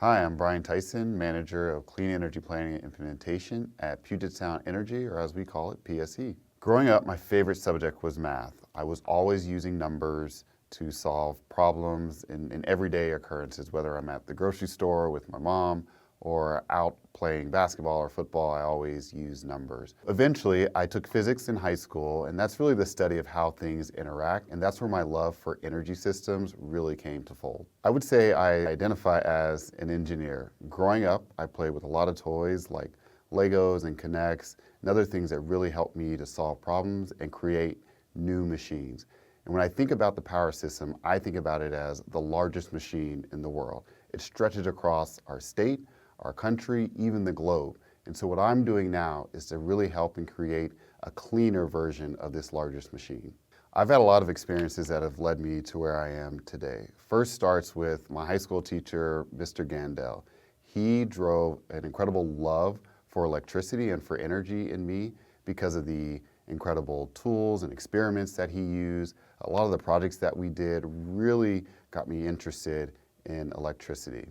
Hi, I'm Brian Tyson, Manager of Clean Energy Planning and Implementation at Puget Sound Energy, or as we call it, PSE. Growing up, my favorite subject was math. I was always using numbers to solve problems in everyday occurrences, whether I'm at the grocery store with my mom or out playing basketball or football. I always use numbers. Eventually, I took physics in high school, and that's really the study of how things interact, and that's where my love for energy systems really came to fold. I would say I identify as an engineer. Growing up, I played with a lot of toys like Legos and Kinects and other things that really helped me to solve problems and create new machines. And when I think about the power system, I think about it as the largest machine in the world. It stretches across our state, our country, even the globe. And so what I'm doing now is to really help and create a cleaner version of this largest machine. I've had a lot of experiences that have led me to where I am today. First starts with my high school teacher, Mr. Gandel. He drove an incredible love for electricity and for energy in me because of the incredible tools and experiments that he used. A lot of the projects that we did really got me interested in electricity.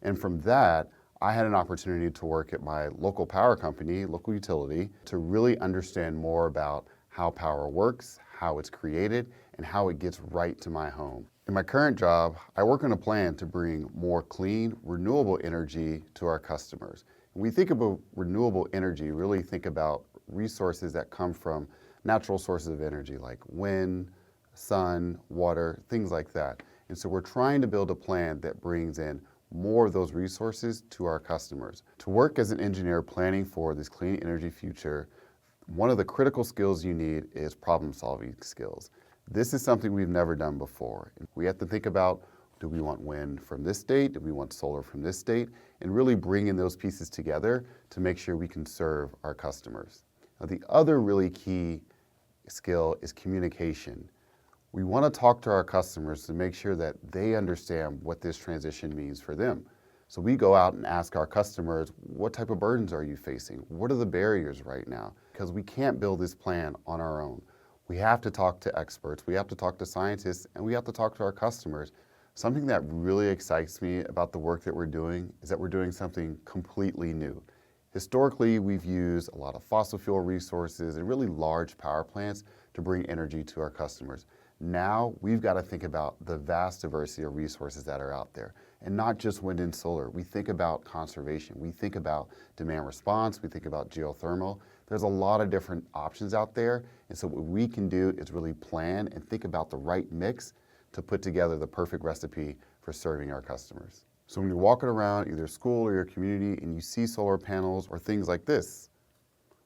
And from that, I had an opportunity to work at my local power company, local utility, to really understand more about how power works, how it's created, and how it gets right to my home. In my current job, I work on a plan to bring more clean, renewable energy to our customers. When we think about renewable energy, really think about resources that come from natural sources of energy like wind, sun, water, things like that. And so we're trying to build a plan that brings in more of those resources to our customers. To work as an engineer planning for this clean energy future, one of the critical skills you need is problem-solving skills. This is something we've never done before. We have to think about, do we want wind from this state? Do we want solar from this state? And really bringing those pieces together to make sure we can serve our customers. Now, the other really key skill is communication. We want to talk to our customers to make sure that they understand what this transition means for them. So we go out and ask our customers, what type of burdens are you facing? What are the barriers right now? Because we can't build this plan on our own. We have to talk to experts, we have to talk to scientists, and we have to talk to our customers. Something that really excites me about the work that we're doing is that we're doing something completely new. Historically, we've used a lot of fossil fuel resources and really large power plants to bring energy to our customers. Now, we've got to think about the vast diversity of resources that are out there, and not just wind and solar. We think about conservation, we think about demand response, we think about geothermal. There's a lot of different options out there, and so what we can do is really plan and think about the right mix to put together the perfect recipe for serving our customers. So when you're walking around either school or your community and you see solar panels or things like this,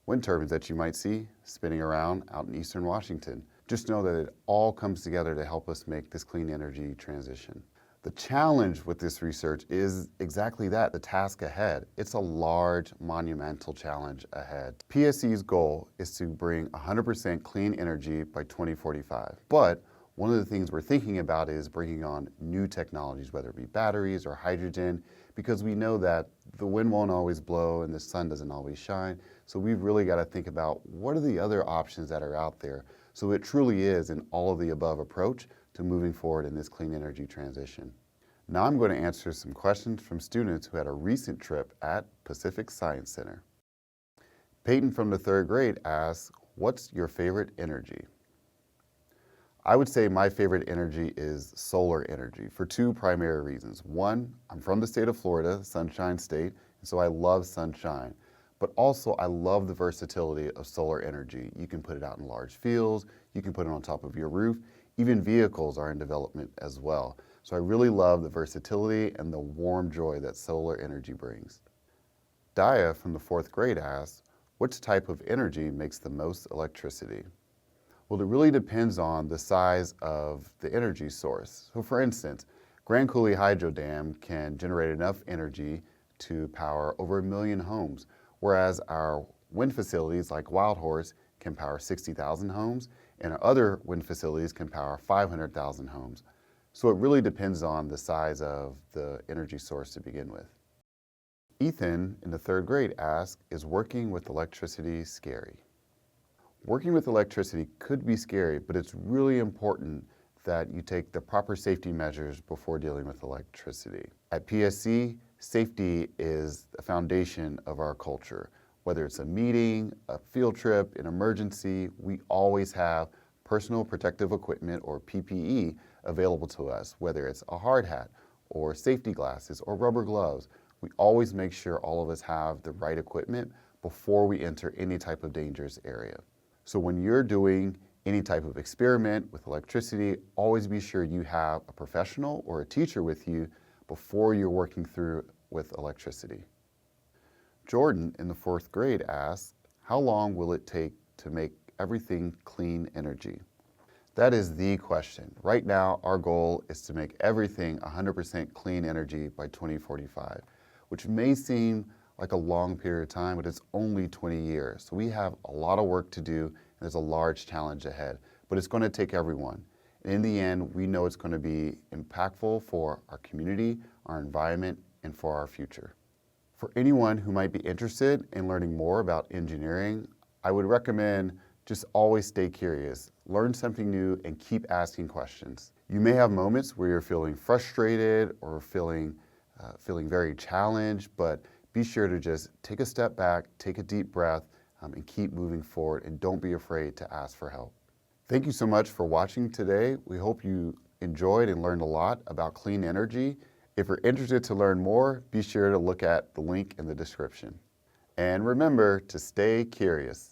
wind turbines that you might see spinning around out in eastern Washington, just know that it all comes together to help us make this clean energy transition. The challenge with this research is exactly that, the task ahead. It's a large, monumental challenge ahead. PSE's goal is to bring 100% clean energy by 2045. But one of the things we're thinking about is bringing on new technologies, whether it be batteries or hydrogen, because we know that the wind won't always blow and the sun doesn't always shine. So we've really got to think about what are the other options that are out there. So it truly is an all of the above approach to moving forward in this clean energy transition. Now I'm going to answer some questions from students who had a recent trip at Pacific Science Center. Peyton from the 3rd grade asks, what's your favorite energy? I would say my favorite energy is solar energy for 2 primary reasons. One, I'm from the state of Florida, Sunshine State, and so I love sunshine. But also I love the versatility of solar energy. You can put it out in large fields, you can put it on top of your roof, even vehicles are in development as well. So I really love the versatility and the warm joy that solar energy brings. Daya from the 4th grade asks, which type of energy makes the most electricity? Well, it really depends on the size of the energy source. So for instance, Grand Coulee Hydro Dam can generate enough energy to power over 1 million homes, whereas our wind facilities like Wild Horse can power 60,000 homes, and our other wind facilities can power 500,000 homes. So it really depends on the size of the energy source to begin with. Ethan in the 3rd grade asks, is working with electricity scary? Working with electricity could be scary, but it's really important that you take the proper safety measures before dealing with electricity. At PSC, Safety is the foundation of our culture. Whether it's a meeting, a field trip, an emergency, we always have personal protective equipment or PPE available to us, whether it's a hard hat or safety glasses or rubber gloves. We always make sure all of us have the right equipment before we enter any type of dangerous area. So when you're doing any type of experiment with electricity, always be sure you have a professional or a teacher with you before you're working through with electricity. Jordan in the 4th grade asks, how long will it take to make everything clean energy? That is the question. Right now, our goal is to make everything 100% clean energy by 2045, which may seem like a long period of time, but it's only 20 years. So we have a lot of work to do, and there's a large challenge ahead, but it's going to take everyone. And in the end, we know it's going to be impactful for our community, our environment, and for our future. For anyone who might be interested in learning more about engineering, I would recommend just always stay curious, learn something new, and keep asking questions. You may have moments where you're feeling frustrated or feeling very challenged, but be sure to just take a step back, take a deep breath, and keep moving forward, and don't be afraid to ask for help. Thank you so much for watching today. We hope you enjoyed and learned a lot about clean energy. If you're interested to learn more, be sure to look at the link in the description. And remember to stay curious.